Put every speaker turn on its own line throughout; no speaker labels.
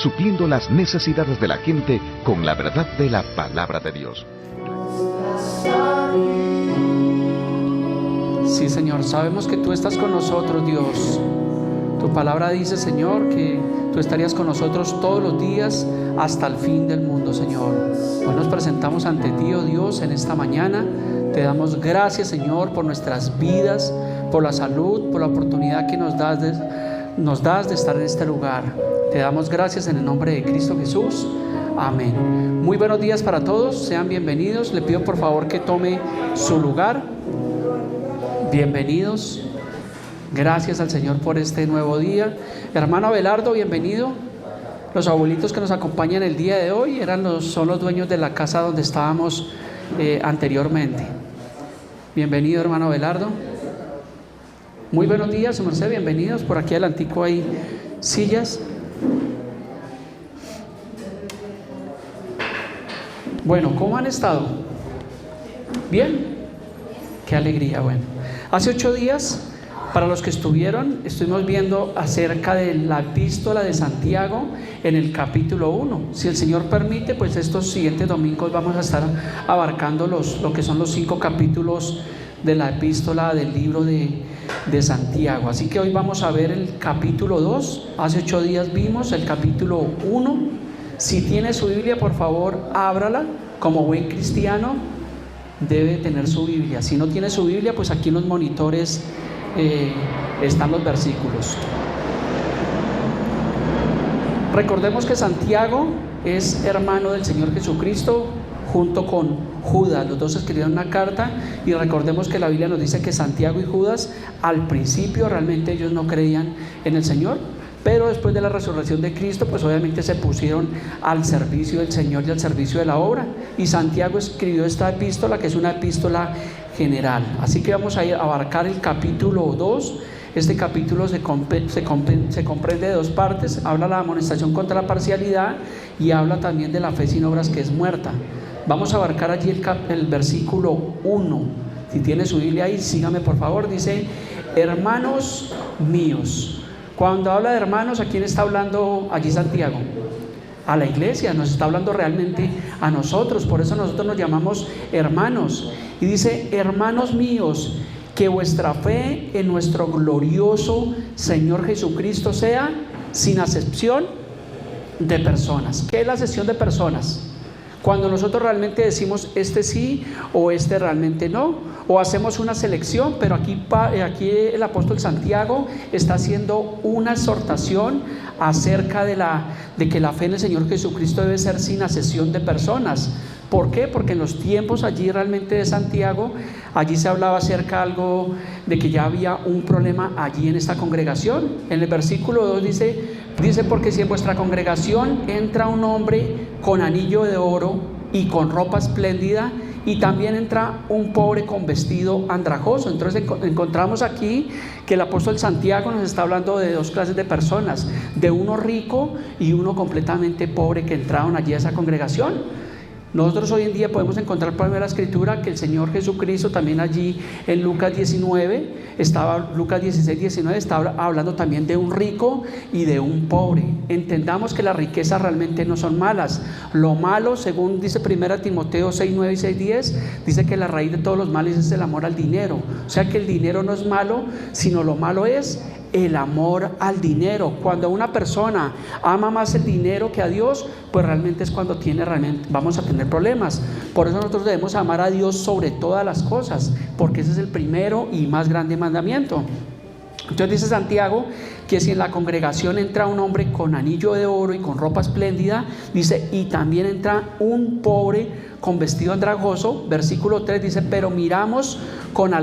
supliendo las necesidades de la gente con la verdad de la palabra de Dios.
Sí, Señor, sabemos que tú estás con nosotros, Dios. Tu palabra dice, Señor, que tú estarías con nosotros todos los días hasta el fin del mundo, Señor. Hoy nos presentamos ante ti, oh Dios, en esta mañana. Te damos gracias, Señor, por nuestras vidas, por la salud, por la oportunidad que nos das de estar en este lugar. Te damos gracias en el nombre de Cristo Jesús. Amén. Muy buenos días para todos, sean bienvenidos. Le pido por favor que tome su lugar. Bienvenidos. Gracias al Señor por este nuevo día. Hermano Abelardo, bienvenido. Los abuelitos que nos acompañan el día de hoy son los dueños de la casa donde estábamos anteriormente. Bienvenido, hermano Abelardo. Muy buenos días, su merced, bienvenidos. Por aquí adelantico hay sillas. Bueno, ¿cómo han estado? ¿Bien? Qué alegría. Bueno, hace 8 días, para los que estuvimos viendo acerca de la epístola de Santiago en el capítulo 1. Si el Señor permite, pues estos siguientes domingos vamos a estar abarcando lo que son los 5 capítulos de la epístola del libro de Santiago. Así que hoy vamos a ver el capítulo 2. Hace 8 días vimos el capítulo 1. Si tiene su Biblia, por favor, ábrala. Como buen cristiano debe tener su Biblia. Si no tiene su Biblia, pues aquí en los monitores están los versículos. Recordemos que Santiago es hermano del Señor Jesucristo junto con Judas. Los dos escribieron una carta, y recordemos que la Biblia nos dice que Santiago y Judas al principio realmente ellos no creían en el Señor, pero después de la resurrección de Cristo, pues obviamente se pusieron al servicio del Señor y al servicio de la obra, y Santiago escribió esta epístola, que es una epístola general. Así que vamos a abarcar el capítulo 2. Este capítulo se comprende de 2 partes. Habla de la amonestación contra la parcialidad y habla también de la fe sin obras, que es muerta. Vamos a abarcar allí el versículo 1. Si tiene su Biblia ahí, sígame por favor. Dice: hermanos míos. Cuando habla de hermanos, ¿a quién está hablando allí Santiago? A la iglesia, nos está hablando realmente a nosotros. Por eso nosotros nos llamamos hermanos. Y dice: hermanos míos, que vuestra fe en nuestro glorioso Señor Jesucristo sea sin acepción de personas. ¿Qué es la acepción de personas? Cuando nosotros realmente decimos este sí o este realmente no, o hacemos una selección. Pero aquí el apóstol Santiago está haciendo una exhortación acerca de que la fe en el Señor Jesucristo debe ser sin acepción de personas. ¿Por qué? Porque en los tiempos allí realmente de Santiago, allí se hablaba acerca algo de que ya había un problema allí en esta congregación. En el versículo 2 dice: porque si en vuestra congregación entra un hombre con anillo de oro y con ropa espléndida, y también entra un pobre con vestido andrajoso. Entonces encontramos aquí que el apóstol Santiago nos está hablando de 2 clases de personas, de uno rico y uno completamente pobre, que entraron allí a esa congregación. Nosotros hoy en día podemos encontrar por la Escritura que el Señor Jesucristo también allí en Lucas 16, 19 estaba hablando también de un rico y de un pobre. Entendamos que las riquezas realmente no son malas. Lo malo, según dice 1 Timoteo 6, 9 y 6, 10, dice que la raíz de todos los males es el amor al dinero. O sea que el dinero no es malo, sino lo malo es el amor al dinero. Cuando una persona ama más el dinero que a Dios, pues realmente es cuando vamos a tener problemas. Por eso nosotros debemos amar a Dios sobre todas las cosas, porque ese es el primero y más grande mandamiento. Entonces dice Santiago que si en la congregación entra un hombre con anillo de oro y con ropa espléndida, dice, y también entra un pobre con vestido andrajoso. Versículo 3 dice: pero miramos con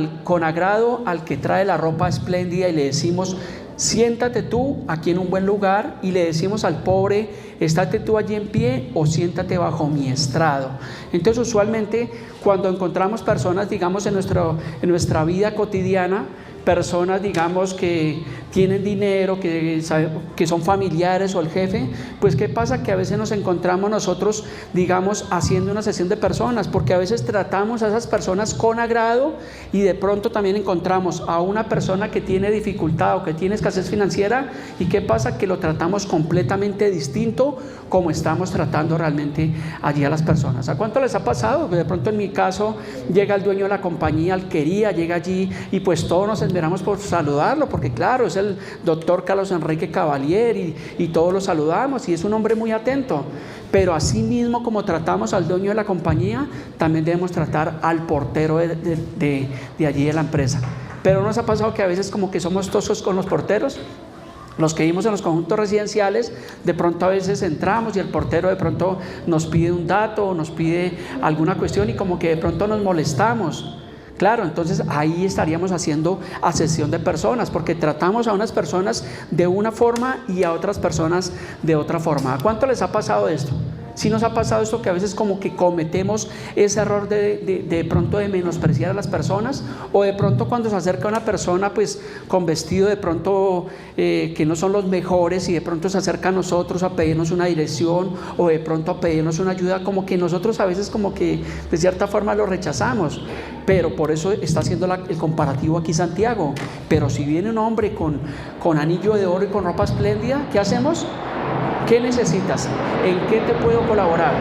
agrado al que trae la ropa espléndida y le decimos: siéntate tú aquí en un buen lugar. Y le decimos al pobre: estate tú allí en pie, o siéntate bajo mi estrado. Entonces usualmente cuando encontramos personas, digamos, en nuestra vida cotidiana, personas, digamos, que tienen dinero, que son familiares o el jefe, pues ¿qué pasa? Que a veces nos encontramos nosotros, digamos, haciendo una sesión de personas, porque a veces tratamos a esas personas con agrado, y de pronto también encontramos a una persona que tiene dificultad o que tiene escasez financiera, y ¿qué pasa? Que lo tratamos completamente distinto tratando como estamos tratando realmente allí a las personas. ¿A cuánto les ha pasado? De pronto en mi caso llega el dueño de la compañía, Alquería, llega allí y pues todos nos esmeramos por saludarlo, porque claro, es el doctor Carlos Enrique Cavalier y todos lo saludamos y es un hombre muy atento. Pero así mismo como tratamos al dueño de la compañía, también debemos tratar al portero de allí de la empresa. Pero ¿nos ha pasado que a veces como que somos tosos con los porteros? Los que vivimos en los conjuntos residenciales, de pronto a veces entramos y el portero de pronto nos pide un dato o nos pide alguna cuestión y como que de pronto nos molestamos. Claro, entonces ahí estaríamos haciendo acepción de personas, porque tratamos a unas personas de una forma y a otras personas de otra forma. ¿A cuánto les ha pasado esto? Sí nos ha pasado esto, que a veces como que cometemos ese error de pronto de menospreciar a las personas, o de pronto cuando se acerca una persona pues con vestido de pronto que no son los mejores y de pronto se acerca a nosotros a pedirnos una dirección o de pronto a pedirnos una ayuda, como que nosotros a veces como que de cierta forma lo rechazamos. Pero por eso está haciendo el comparativo aquí Santiago. Pero si viene un hombre con anillo de oro y con ropa espléndida, ¿qué hacemos? ¿Qué necesitas? ¿En qué te puedo colaborar?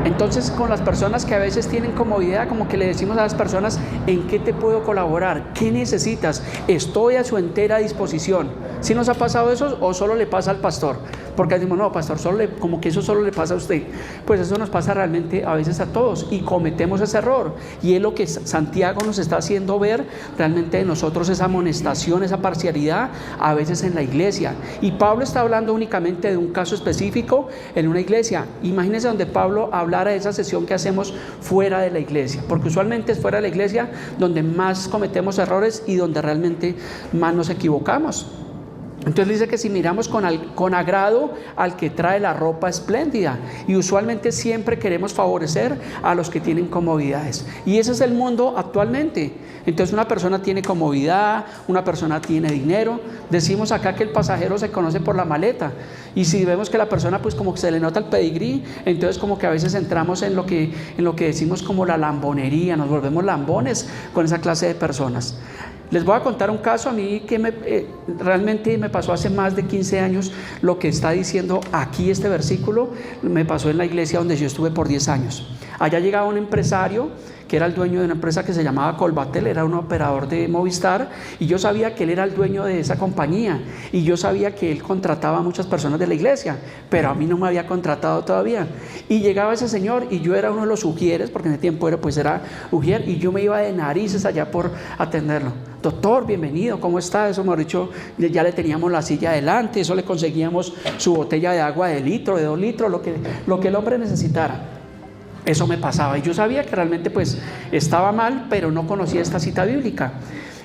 Entonces, con las personas que a veces tienen comodidad, como que le decimos a las personas, ¿en qué te puedo colaborar? ¿Qué necesitas? Estoy a su entera disposición. ¿Sí nos ha pasado eso o solo le pasa al pastor? Porque decimos, no, pastor, como que eso solo le pasa a usted. Pues eso nos pasa realmente a veces a todos y cometemos ese error. Y es lo que Santiago nos está haciendo ver realmente de nosotros, esa amonestación, esa parcialidad a veces en la iglesia. Y Pablo está hablando únicamente de un caso específico en una iglesia. Imagínense donde Pablo hablara de esa sesión que hacemos fuera de la iglesia, porque usualmente es fuera de la iglesia donde más cometemos errores y donde realmente más nos equivocamos. Entonces dice que si miramos con agrado al que trae la ropa espléndida, y usualmente siempre queremos favorecer a los que tienen comodidades, y ese es el mundo actualmente. Entonces una persona tiene comodidad, una persona tiene dinero. Decimos acá que el pasajero se conoce por la maleta, y si vemos que la persona pues como que se le nota el pedigrí, entonces como que a veces entramos en lo que decimos como la lambonería, nos volvemos lambones con esa clase de personas. Les voy a contar un caso a mí que realmente me pasó hace más de 15 años. Lo que está diciendo aquí este versículo me pasó en la iglesia donde yo estuve por 10 años. Allá llegaba un empresario que era el dueño de una empresa que se llamaba Colbatel, era un operador de Movistar, y yo sabía que él era el dueño de esa compañía, y yo sabía que él contrataba a muchas personas de la iglesia, pero a mí no me había contratado todavía. Y llegaba ese señor y yo era uno de los ujieres, porque en ese tiempo era ujier, y yo me iba de narices allá por atenderlo. Doctor, bienvenido, ¿cómo está? Eso, mejor dicho, ya le teníamos la silla adelante, eso le conseguíamos su botella de agua de litro, de 2 litros, lo que el hombre necesitara. Eso me pasaba y yo sabía que realmente pues estaba mal, pero no conocía esta cita bíblica.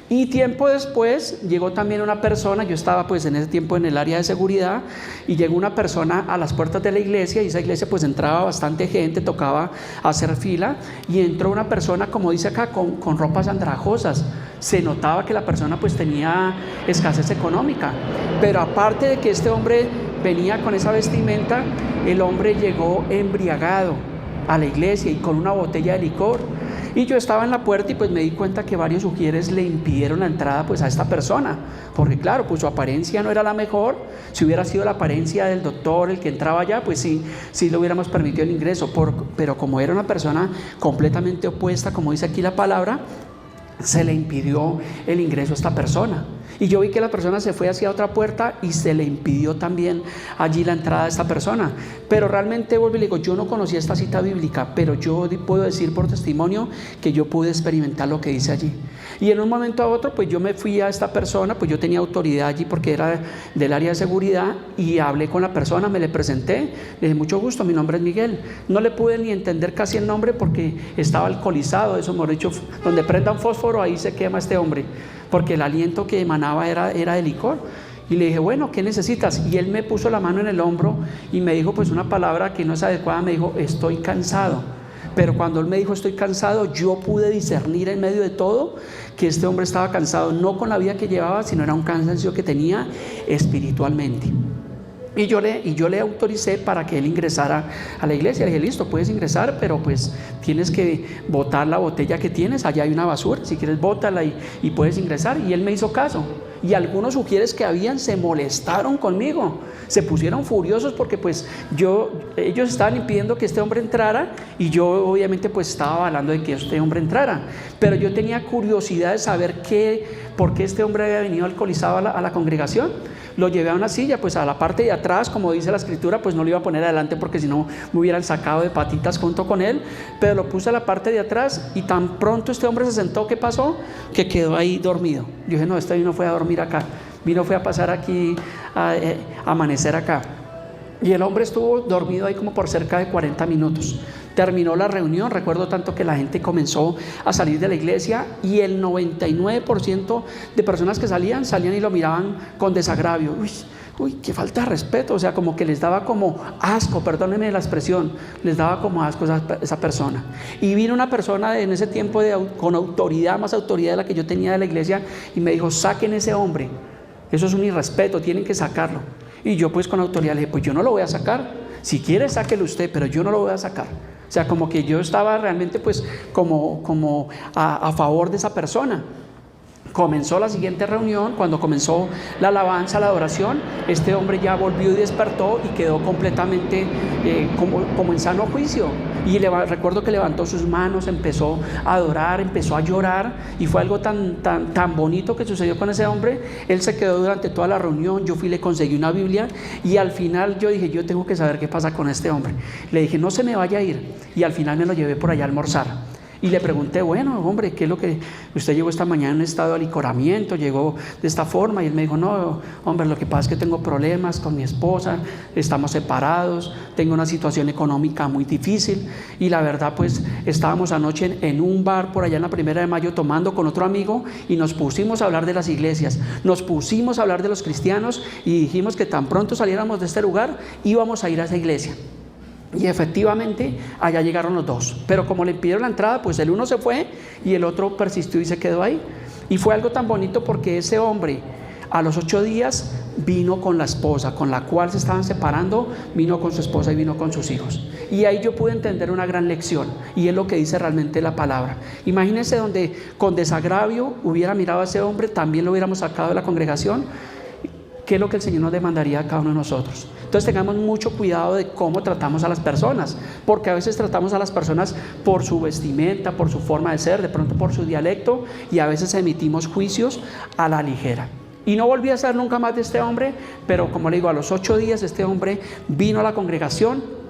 Y tiempo después llegó también una persona, yo estaba pues en ese tiempo en el área de seguridad, y llegó una persona a las puertas de la iglesia, y esa iglesia pues entraba bastante gente, tocaba hacer fila, y entró una persona, como dice acá, con ropas andrajosas. Se notaba que la persona pues tenía escasez económica, pero aparte de que este hombre venía con esa vestimenta, el hombre llegó embriagado a la iglesia y con una botella de licor. Y yo estaba en la puerta y pues me di cuenta que varios ujieres le impidieron la entrada pues a esta persona, porque claro, pues su apariencia no era la mejor. Si hubiera sido la apariencia del doctor el que entraba allá, pues sí le hubiéramos permitido el ingreso, pero como era una persona completamente opuesta, como dice aquí la palabra, se le impidió el ingreso a esta persona. Y yo vi que la persona se fue hacia otra puerta y se le impidió también allí la entrada de esta persona. Pero realmente vuelvo y le digo, yo no conocía esta cita bíblica, pero yo puedo decir por testimonio que yo pude experimentar lo que dice allí. Y en un momento a otro, pues yo me fui a esta persona, pues yo tenía autoridad allí porque era del área de seguridad, y hablé con la persona, me le presenté, le dije, mucho gusto, mi nombre es Miguel. No le pude ni entender casi el nombre porque estaba alcoholizado, eso me lo he dicho, donde prenda un fósforo ahí se quema este hombre, porque el aliento que emanaba era de licor. Y le dije, bueno, ¿qué necesitas? Y él me puso la mano en el hombro y me dijo pues una palabra que no es adecuada, me dijo, estoy cansado. Pero cuando él me dijo estoy cansado, yo pude discernir en medio de todo que este hombre estaba cansado, no con la vida que llevaba, sino era un cansancio que tenía espiritualmente. Y yo le autoricé para que él ingresara a la iglesia. Le dije, listo, puedes ingresar, pero pues tienes que botar la botella que tienes, allá hay una basura, si quieres bótala y puedes ingresar. Y él me hizo caso. Y algunos ujieres que habían se molestaron conmigo, se pusieron furiosos porque pues ellos estaban impidiendo que este hombre entrara y yo obviamente pues estaba avalando de que este hombre entrara. Pero yo tenía curiosidad de saber por qué este hombre había venido alcoholizado a la congregación. Lo llevé a una silla, pues a la parte de atrás, como dice la escritura, pues no lo iba a poner adelante porque si no me hubieran sacado de patitas junto con él, pero lo puse a la parte de atrás y tan pronto este hombre se sentó, ¿qué pasó? Que quedó ahí dormido. Yo dije, no, este no fue a dormir acá, fue a pasar aquí, a amanecer acá. Y el hombre estuvo dormido ahí como por cerca de 40 minutos. Terminó la reunión, recuerdo tanto que la gente comenzó a salir de la iglesia y el 99% de personas que salían y lo miraban con desagravio. Uy, qué falta de respeto, o sea, como que les daba como asco, perdónenme la expresión, les daba como asco esa persona. Y vino una persona en ese tiempo con autoridad, más autoridad de la que yo tenía de la iglesia, y me dijo, saquen ese hombre, eso es un irrespeto, tienen que sacarlo. Y yo pues con autoridad le dije, pues yo no lo voy a sacar, si quiere sáquelo usted, pero yo no lo voy a sacar. O sea, como que yo estaba realmente pues como a favor de esa persona. Comenzó la siguiente reunión, cuando comenzó la alabanza, la adoración, este hombre ya volvió y despertó y quedó completamente como en sano juicio. Y recuerdo que levantó sus manos, empezó a adorar, empezó a llorar, y fue algo tan bonito que sucedió con ese hombre. Él se quedó durante toda la reunión, yo fui y le conseguí una Biblia, y al final yo dije, yo tengo que saber qué pasa con este hombre. Le dije, no se me vaya a ir, y al final me lo llevé por allá a almorzar. Y le pregunté, bueno, hombre, ¿qué es lo que usted llegó esta mañana en estado de alicoramiento? Llegó de esta forma. Y él me dijo, no, hombre, lo que pasa es que tengo problemas con mi esposa, estamos separados, tengo una situación económica muy difícil. Y la verdad, pues, estábamos anoche en un bar por allá en la 1 de Mayo tomando con otro amigo y nos pusimos a hablar de las iglesias, nos pusimos a hablar de los cristianos y dijimos que tan pronto saliéramos de este lugar, íbamos a ir a esa iglesia. Y efectivamente allá llegaron los dos, pero como le pidieron la entrada, pues el uno se fue y el otro persistió y se quedó ahí. Y fue algo tan bonito porque ese hombre a los 8 días vino con la esposa con la cual se estaban separando, vino con su esposa y vino con sus hijos. Y ahí yo pude entender una gran lección, y es lo que dice realmente la palabra. Imagínense donde con desagravio hubiera mirado a ese hombre, también lo hubiéramos sacado de la congregación. ¿Qué es lo que el Señor nos demandaría a cada uno de nosotros? Entonces tengamos mucho cuidado de cómo tratamos a las personas, porque a veces tratamos a las personas por su vestimenta, por su forma de ser, de pronto por su dialecto, y a veces emitimos juicios a la ligera. Y no volví a ser nunca más de este hombre, pero como le digo, a los 8 días este hombre vino a la congregación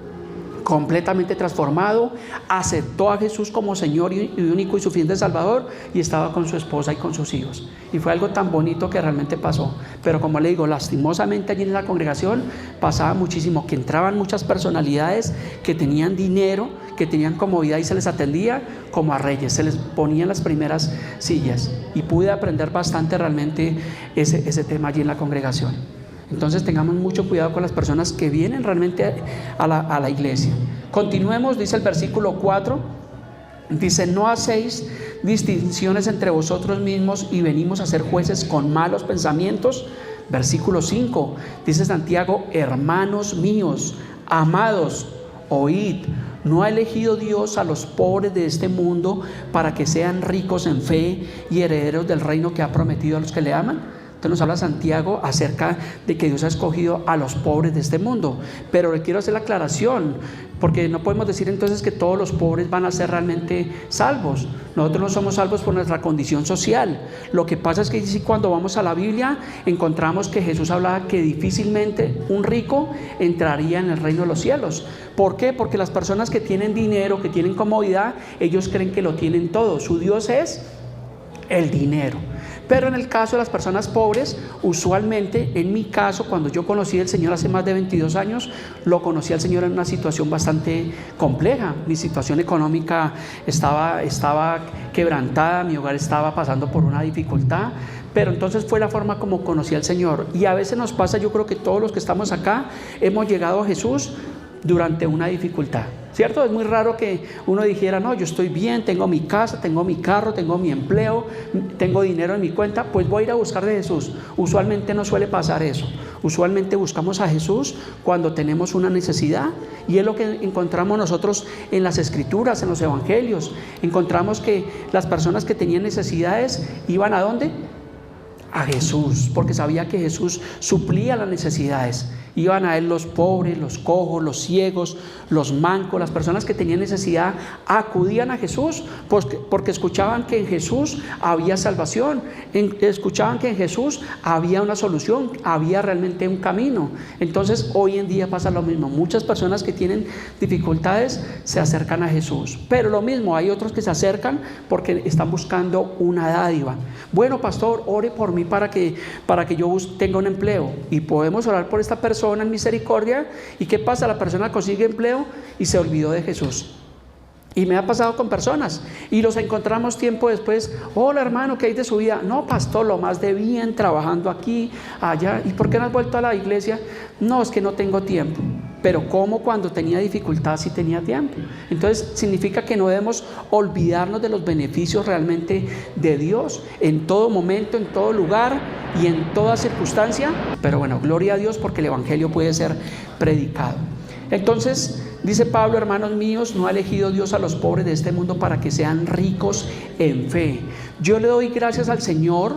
completamente transformado, aceptó a Jesús como Señor y único y suficiente Salvador, y estaba con su esposa y con sus hijos. Y fue algo tan bonito que realmente pasó. Pero como le digo, lastimosamente allí en la congregación pasaba muchísimo, que entraban muchas personalidades que tenían dinero, que tenían comodidad, y se les atendía como a reyes, se les ponían las primeras sillas, y pude aprender bastante realmente ese tema allí en la congregación. Entonces tengamos mucho cuidado con las personas que vienen realmente a la iglesia. Continuemos, dice el versículo 4, dice, no hacéis distinciones entre vosotros mismos y venimos a ser jueces con malos pensamientos. Versículo 5, dice Santiago, hermanos míos, amados, oíd, ¿no ha elegido Dios a los pobres de este mundo para que sean ricos en fe y herederos del reino que ha prometido a los que le aman? Entonces nos habla Santiago acerca de que Dios ha escogido a los pobres de este mundo. Pero le quiero hacer la aclaración, porque no podemos decir entonces que todos los pobres van a ser realmente salvos. Nosotros no somos salvos por nuestra condición social. Lo que pasa es que cuando vamos a la Biblia encontramos que Jesús hablaba que difícilmente un rico entraría en el reino de los cielos. ¿Por qué? Porque las personas que tienen dinero, que tienen comodidad, ellos creen que lo tienen todo. Su Dios es el dinero. Pero en el caso de las personas pobres, usualmente, en mi caso, cuando yo conocí al Señor hace más de 22 años, lo conocí al Señor en una situación bastante compleja. Mi situación económica estaba quebrantada, mi hogar estaba pasando por una dificultad, pero entonces fue la forma como conocí al Señor. Y a veces nos pasa, yo creo que todos los que estamos acá hemos llegado a Jesús durante una dificultad, ¿cierto? Es muy raro que uno dijera, no, yo estoy bien, tengo mi casa, tengo mi carro, tengo mi empleo, tengo dinero en mi cuenta, pues voy a ir a buscar de Jesús. Usualmente no suele pasar eso. Usualmente buscamos a Jesús cuando tenemos una necesidad, y es lo que encontramos nosotros en las Escrituras, en los Evangelios. Encontramos que las personas que tenían necesidades iban ¿a dónde? a Jesús, porque sabía que Jesús suplía las necesidades. Iban a él los pobres, los cojos, los ciegos, los mancos, las personas que tenían necesidad acudían a Jesús porque escuchaban que en Jesús había salvación, escuchaban que en Jesús había una solución, había realmente un camino. Entonces hoy en día pasa lo mismo, muchas personas que tienen dificultades se acercan a Jesús, pero lo mismo, hay otros que se acercan porque están buscando una dádiva. Bueno, pastor, ore por mí para que yo tenga un empleo, y podemos orar por esta persona en misericordia. ¿Y qué pasa? La persona consigue empleo y se olvidó de Jesús. Y me ha pasado con personas y los encontramos tiempo después. Hola hermano, ¿qué hay de su vida? No, pastor, lo más de bien, trabajando aquí, allá. ¿Y por qué no has vuelto a la iglesia? No, es que no tengo tiempo. Pero ¿cómo cuando tenía dificultad sí tenía tiempo? Entonces significa que no debemos olvidarnos de los beneficios realmente de Dios en todo momento, en todo lugar y en toda circunstancia. Pero bueno, gloria a Dios porque el evangelio puede ser predicado. Entonces dice Pablo: hermanos míos, no ha elegido Dios a los pobres de este mundo para que sean ricos en fe. Yo le doy gracias al Señor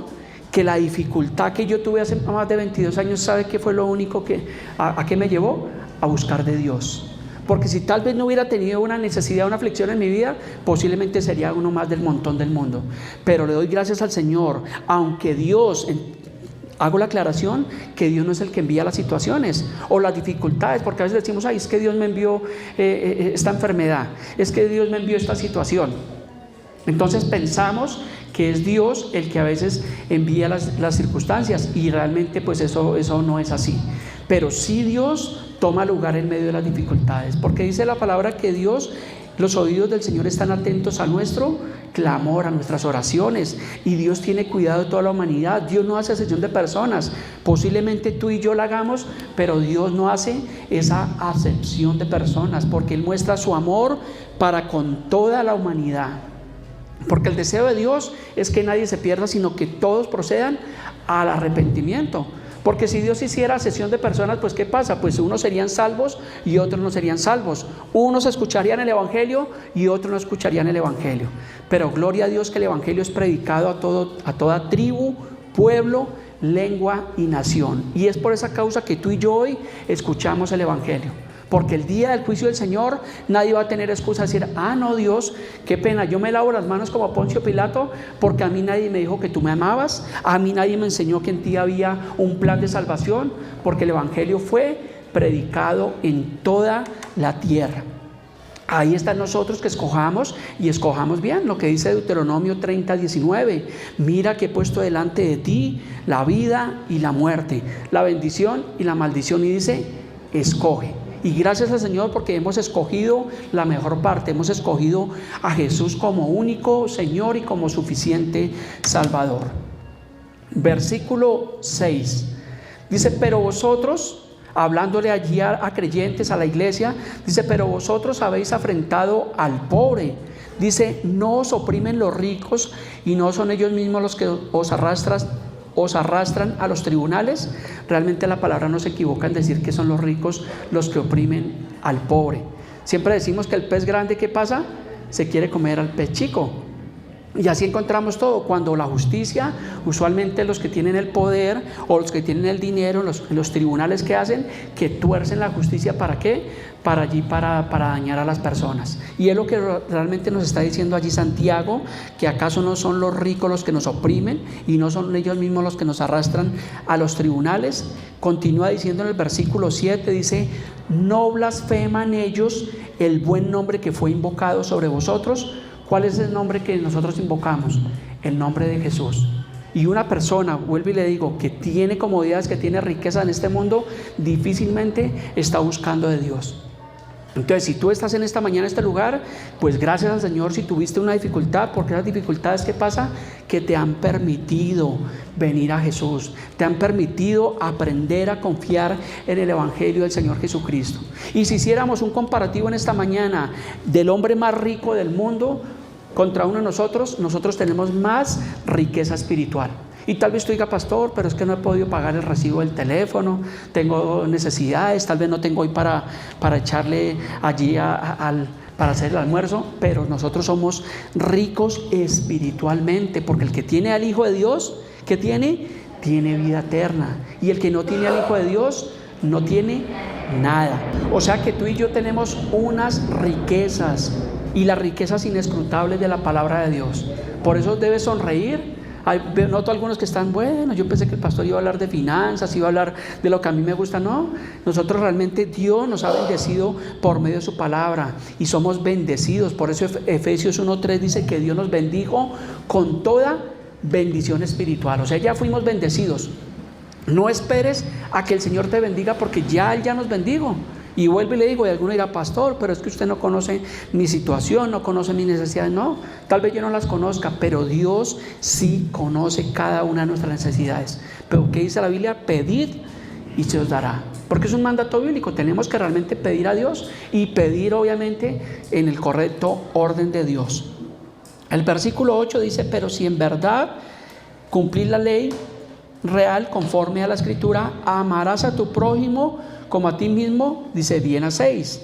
que la dificultad que yo tuve hace más de 22 años, ¿sabe qué fue lo único a qué me llevó? A buscar de Dios. Porque si tal vez no hubiera tenido una necesidad, una aflicción en mi vida, posiblemente sería uno más del montón del mundo. Pero le doy gracias al Señor, aunque Dios, hago la aclaración, que Dios no es el que envía las situaciones o las dificultades, porque a veces decimos: ay, es que Dios me envió esta enfermedad, es que Dios me envió esta situación. Entonces pensamos que es Dios el que a veces envía las circunstancias, y realmente pues eso no es así. Pero sí Dios toma lugar en medio de las dificultades, porque dice la palabra que Dios, los oídos del Señor están atentos a nuestro clamor, a nuestras oraciones, y Dios tiene cuidado de toda la humanidad. Dios no hace acepción de personas. Posiblemente tú y yo la hagamos, pero Dios no hace esa acepción de personas, porque Él muestra su amor para con toda la humanidad. Porque el deseo de Dios es que nadie se pierda, sino que todos procedan al arrepentimiento. Porque si Dios hiciera acepción de personas, pues ¿qué pasa? Pues unos serían salvos y otros no serían salvos. Unos escucharían el evangelio y otros no escucharían el evangelio. Pero gloria a Dios que el evangelio es predicado a toda tribu, pueblo, lengua y nación. Y es por esa causa que tú y yo hoy escuchamos el evangelio. Porque el día del juicio del Señor nadie va a tener excusa de decir: ah, no, Dios, qué pena, yo me lavo las manos como Poncio Pilato porque a mí nadie me dijo que tú me amabas, a mí nadie me enseñó que en ti había un plan de salvación, porque el evangelio fue predicado en toda la tierra. Ahí está en nosotros que escojamos, y escojamos bien, lo que dice Deuteronomio 30:19: mira que he puesto delante de ti la vida y la muerte, la bendición y la maldición, y dice: escoge. Y gracias al Señor porque hemos escogido la mejor parte, hemos escogido a Jesús como único Señor y como suficiente Salvador. Versículo 6 dice: pero vosotros, hablándole allí a creyentes, a la iglesia, dice: pero vosotros habéis afrentado al pobre. Dice: no os oprimen los ricos, y no son ellos mismos los que os arrastran a los tribunales. Realmente la palabra no se equivoca en decir que son los ricos los que oprimen al pobre. Siempre decimos que el pez grande, ¿qué pasa? Se quiere comer al pez chico. Y así encontramos todo. Cuando la justicia, usualmente los que tienen el poder o los que tienen el dinero, los tribunales, que hacen, que tuercen la justicia. ¿Para qué? Para dañar a las personas. Y es lo que realmente nos está diciendo allí Santiago, que acaso no son los ricos los que nos oprimen y no son ellos mismos los que nos arrastran a los tribunales. Continúa diciendo en el versículo 7, dice: no blasfeman ellos el buen nombre que fue invocado sobre vosotros. ¿Cuál es el nombre que nosotros invocamos? El nombre de Jesús. Y una persona, vuelvo y le digo, que tiene comodidades, que tiene riqueza en este mundo, difícilmente está buscando de Dios. Entonces, si tú estás en esta mañana en este lugar, pues gracias al Señor si tuviste una dificultad, porque las dificultades, ¿qué pasa? Que te han permitido venir a Jesús, te han permitido aprender a confiar en el evangelio del Señor Jesucristo. Y si hiciéramos un comparativo en esta mañana del hombre más rico del mundo contra uno de nosotros tenemos más riqueza espiritual. Y tal vez tú digas: pastor, pero es que no he podido pagar el recibo del teléfono, tengo necesidades, tal vez no tengo hoy para echarle allí para hacer el almuerzo. Pero nosotros somos ricos espiritualmente, porque el que tiene al Hijo de Dios, ¿qué tiene? tiene vida eterna. Y el que no tiene al Hijo de Dios no tiene nada. O sea que tú y yo tenemos unas riquezas, y las riquezas inescrutables de la palabra de Dios. Por eso debes sonreír. Noto algunos que están, bueno, yo pensé que el pastor iba a hablar de finanzas, iba a hablar de lo que a mí me gusta. No, nosotros realmente Dios nos ha bendecido por medio de su palabra y somos bendecidos. Por eso Efesios 1:3 dice que Dios nos bendijo con toda bendición espiritual. O sea, ya fuimos bendecidos. No esperes a que el Señor te bendiga, porque ya Él ya nos bendijo. Y vuelvo y le digo, y alguno dirá, pastor, pero es que usted no conoce mi situación, no conoce mis necesidades. No, tal vez yo no las conozca, pero Dios sí conoce cada una de nuestras necesidades. Pero ¿qué dice la Biblia? Pedid y se os dará. Porque es un mandato bíblico. Tenemos que realmente pedir a Dios, y pedir obviamente en el correcto orden de Dios. El versículo 8 dice, pero si en verdad cumplís la ley real conforme a la Escritura, amarás a tu prójimo como a ti mismo, dice, bien hacéis.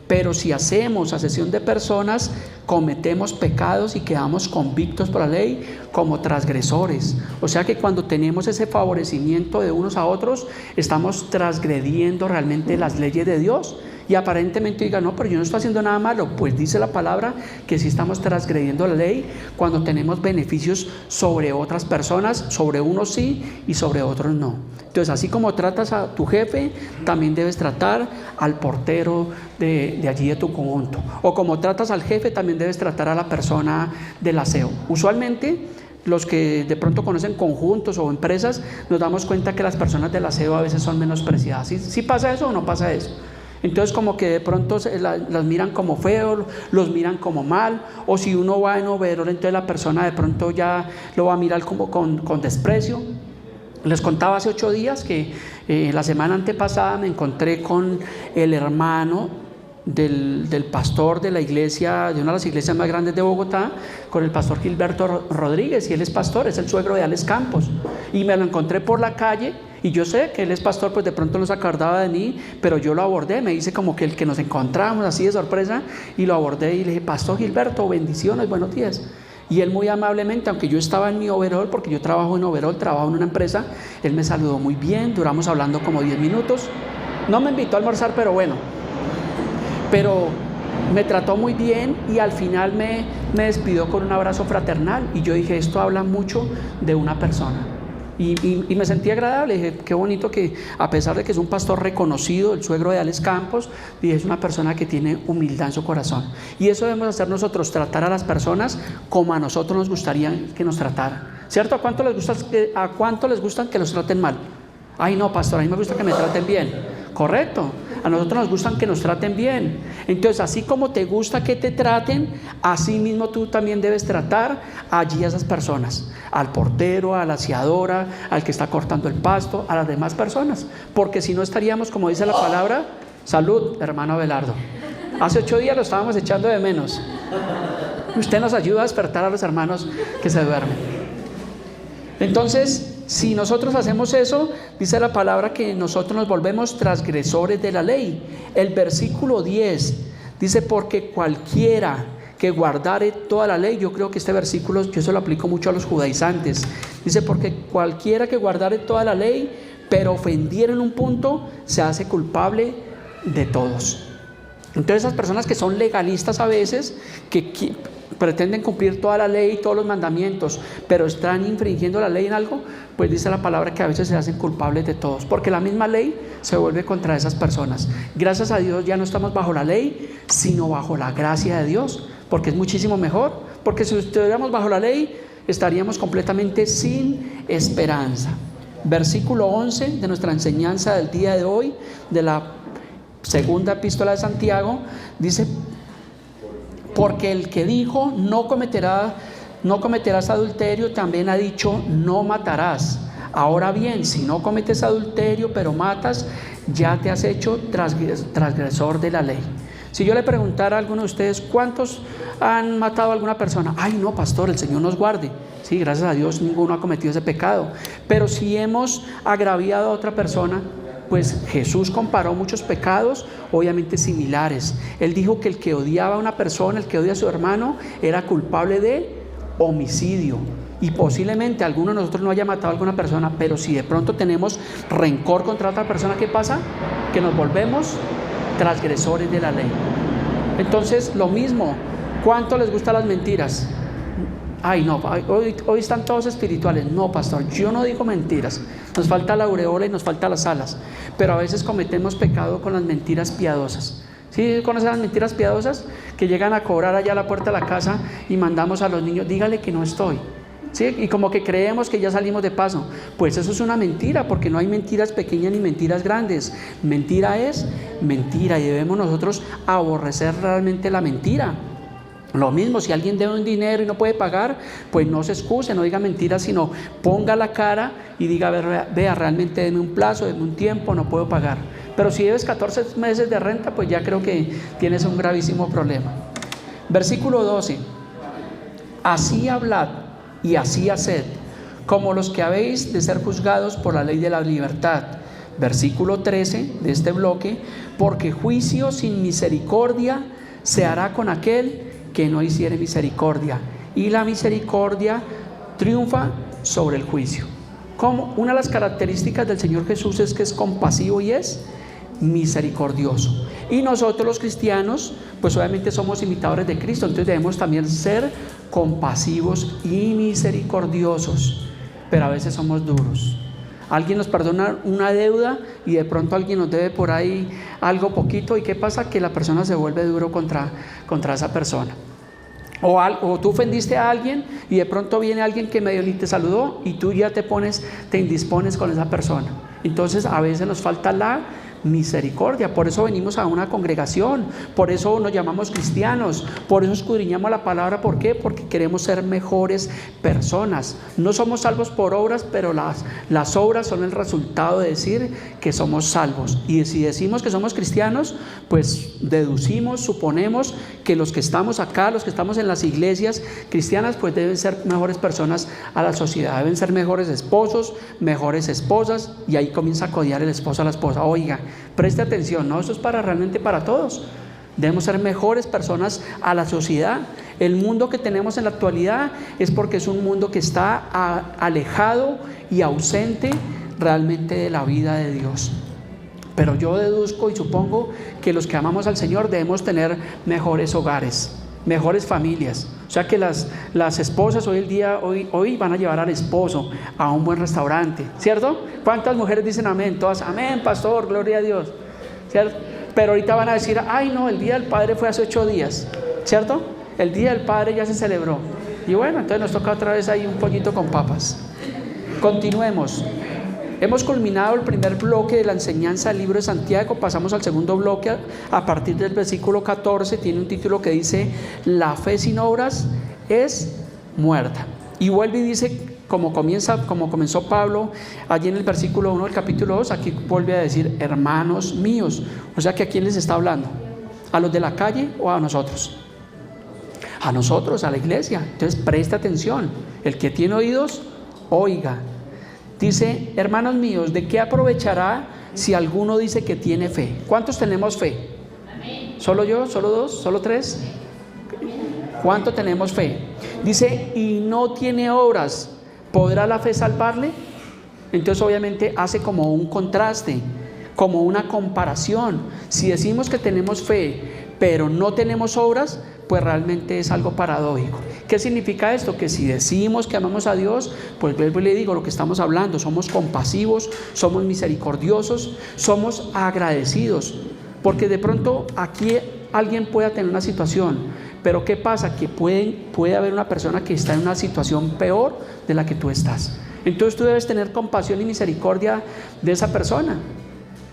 Pero si hacemos acepción de personas, cometemos pecados y quedamos convictos por la ley como transgresores. O sea que cuando tenemos ese favorecimiento de unos a otros, estamos transgrediendo realmente las leyes de Dios. Y aparentemente diga, no, pero yo no estoy haciendo nada malo. Pues dice la palabra que sí estamos transgrediendo la ley cuando tenemos beneficios sobre otras personas, sobre unos sí y sobre otros no. Entonces, así como tratas a tu jefe, también debes tratar al portero de allí de tu conjunto. O como tratas al jefe, también debes tratar a la persona del aseo. Usualmente, los que de pronto conocen conjuntos o empresas, nos damos cuenta que las personas del aseo a veces son menospreciadas. ¿Sí pasa eso o no pasa eso? Entonces como que de pronto las miran como feos, los miran como mal, o si uno va en overol, entonces la persona de pronto ya lo va a mirar como con desprecio. Les contaba hace 8 días que la semana antepasada me encontré con el hermano del pastor de la iglesia, de una de las iglesias más grandes de Bogotá, con el pastor Gilberto Rodríguez, y él es pastor, es el suegro de Alex Campos, y me lo encontré por la calle. Y yo sé que él es pastor, pues de pronto no se acordaba de mí, pero yo lo abordé, me dice como que el que nos encontramos así de sorpresa, y lo abordé y le dije, pastor Gilberto, bendiciones, buenos días. Y él muy amablemente, aunque yo estaba en mi overol, porque yo trabajo en overol, trabajo en una empresa, él me saludó muy bien, duramos hablando como 10 minutos, no me invitó a almorzar, pero bueno, pero me trató muy bien, y al final me despidió con un abrazo fraternal, y yo dije, esto habla mucho de una persona. Y me sentí agradable, dije, qué bonito que a pesar de que es un pastor reconocido, el suegro de Alex Campos, dije, es una persona que tiene humildad en su corazón. Y eso debemos hacer nosotros, tratar a las personas como a nosotros nos gustaría que nos trataran, ¿cierto? ¿A cuánto les gusta que los traten mal? Ay no, pastor, a mí me gusta que me traten bien. Correcto, a nosotros nos gusta que nos traten bien. Entonces, así como te gusta que te traten, así mismo tú también debes tratar allí a esas personas, al portero, a la aseadora, al que está cortando el pasto, a las demás personas, porque si no estaríamos, como dice la palabra, salud, hermano Abelardo. Hace 8 días lo estábamos echando de menos. Usted nos ayuda a despertar a los hermanos que se duermen. Entonces, si nosotros hacemos eso, dice la palabra que nosotros nos volvemos transgresores de la ley. El versículo 10 dice, porque cualquiera que guardare toda la ley, yo creo que este versículo yo se lo aplico mucho a los judaizantes, dice, porque cualquiera que guardare toda la ley, pero ofendiera en un punto, se hace culpable de todos. Entonces esas personas que son legalistas a veces, que pretenden cumplir toda la ley, todos los mandamientos, pero están infringiendo la ley en algo, pues dice la palabra que a veces se hacen culpables de todos, porque la misma ley se vuelve contra esas personas. Gracias a Dios ya no estamos bajo la ley, sino bajo la gracia de Dios, porque es muchísimo mejor, porque si estuviéramos bajo la ley, estaríamos completamente sin esperanza. Versículo 11 de nuestra enseñanza del día de hoy, de la segunda epístola de Santiago, dice, porque el que dijo no cometerás adulterio, también ha dicho no matarás. Ahora bien, si no cometes adulterio pero matas, ya te has hecho transgresor de la ley. Si yo le preguntara a alguno de ustedes, ¿cuántos han matado a alguna persona? Ay no, pastor, el Señor nos guarde. Sí, gracias a Dios ninguno ha cometido ese pecado. Pero si hemos agraviado a otra persona, pues Jesús comparó muchos pecados, obviamente similares. Él dijo que el que odiaba a una persona, el que odia a su hermano, era culpable de homicidio. y posiblemente alguno de nosotros no haya matado a alguna persona, pero si de pronto tenemos rencor contra otra persona, ¿qué pasa? Que nos volvemos transgresores de la ley. Entonces, lo mismo, ¿cuánto les gustan las mentiras? Ay, no, hoy están todos espirituales. No, pastor, yo no digo mentiras. Nos falta la aureola y nos falta las alas. Pero a veces cometemos pecado con las mentiras piadosas. ¿Sí conocen las mentiras piadosas? Que llegan a cobrar allá a la puerta de la casa y mandamos a los niños, dígale que no estoy. ¿Sí? Y como que creemos que ya salimos de paso. Pues eso es una mentira, porque no hay mentiras pequeñas ni mentiras grandes. Mentira es mentira, y debemos nosotros aborrecer realmente la mentira. Lo mismo, si alguien debe un dinero y no puede pagar, pues no se excuse, no diga mentiras, sino ponga la cara y diga, vea, realmente deme un plazo, deme un tiempo, no puedo pagar. Pero si debes 14 meses de renta, pues ya creo que tienes un gravísimo problema. Versículo 12. Así hablad y así haced, como los que habéis de ser juzgados por la ley de la libertad. Versículo 13 de este bloque, porque juicio sin misericordia se hará con aquel que no hiciere misericordia, y la misericordia triunfa sobre el juicio. Como una de las características del Señor Jesús es que es compasivo y es misericordioso, y nosotros los cristianos pues obviamente somos imitadores de Cristo, entonces debemos también ser compasivos y misericordiosos, pero a veces somos duros. Alguien nos perdona una deuda y de pronto alguien nos debe por ahí algo poquito, y ¿qué pasa? Que la persona se vuelve duro contra esa persona. O tú ofendiste a alguien y de pronto viene alguien que medio ni te saludó y tú ya te indispones con esa persona. Entonces a veces nos falta la misericordia. Por eso venimos a una congregación, por eso nos llamamos cristianos, por eso escudriñamos la palabra. ¿Por qué? Porque queremos ser mejores personas. No somos salvos por obras, pero las obras son el resultado de decir que somos salvos. Y si decimos que somos cristianos, pues deducimos, suponemos que los que estamos acá, los que estamos en las iglesias cristianas, pues deben ser mejores personas a la sociedad, deben ser mejores esposos, mejores esposas, y ahí comienza a codiar el esposo a la esposa. Oiga, preste atención, no, eso es realmente para todos. Debemos ser mejores personas a la sociedad. El mundo que tenemos en la actualidad es porque es un mundo que está alejado y ausente realmente de la vida de Dios. Pero yo deduzco y supongo que los que amamos al Señor debemos tener mejores hogares, mejores familias. O sea que las esposas hoy van a llevar al esposo a un buen restaurante, ¿cierto? ¿Cuántas mujeres dicen amén? Todas, amén, pastor, gloria a Dios, ¿cierto? Pero ahorita van a decir, ay no, el Día del Padre fue hace 8 días, ¿cierto? El Día del Padre ya se celebró. Y bueno, entonces nos toca otra vez ahí un pollito con papas. Continuemos. Hemos culminado el primer bloque de la enseñanza del libro de Santiago. Pasamos al segundo bloque a partir del versículo 14. Tiene un título que dice: la fe sin obras es muerta. Y vuelve y dice, como comenzó Pablo allí en el versículo 1 del capítulo 2, aquí vuelve a decir, hermanos míos. O sea que ¿a quién les está hablando? ¿A los de la calle o a nosotros? A nosotros, a la iglesia. Entonces presta atención. El que tiene oídos, oiga. Dice, hermanos míos, ¿de qué aprovechará si alguno dice que tiene fe? ¿Cuántos tenemos fe? Amén. ¿Solo yo? ¿Solo 2? ¿Solo 3? ¿Cuánto tenemos fe? Dice, y no tiene obras, ¿podrá la fe salvarle? Entonces obviamente hace como un contraste, como una comparación. Si decimos que tenemos fe, pero no tenemos obras, pues realmente es algo paradójico. ¿Qué significa esto? Que si decimos que amamos a Dios, pues vuelvo y le digo lo que estamos hablando, somos compasivos, somos misericordiosos, somos agradecidos, porque de pronto aquí alguien pueda tener una situación, pero ¿qué pasa? Que puede haber una persona que está en una situación peor de la que tú estás. Entonces tú debes tener compasión y misericordia de esa persona.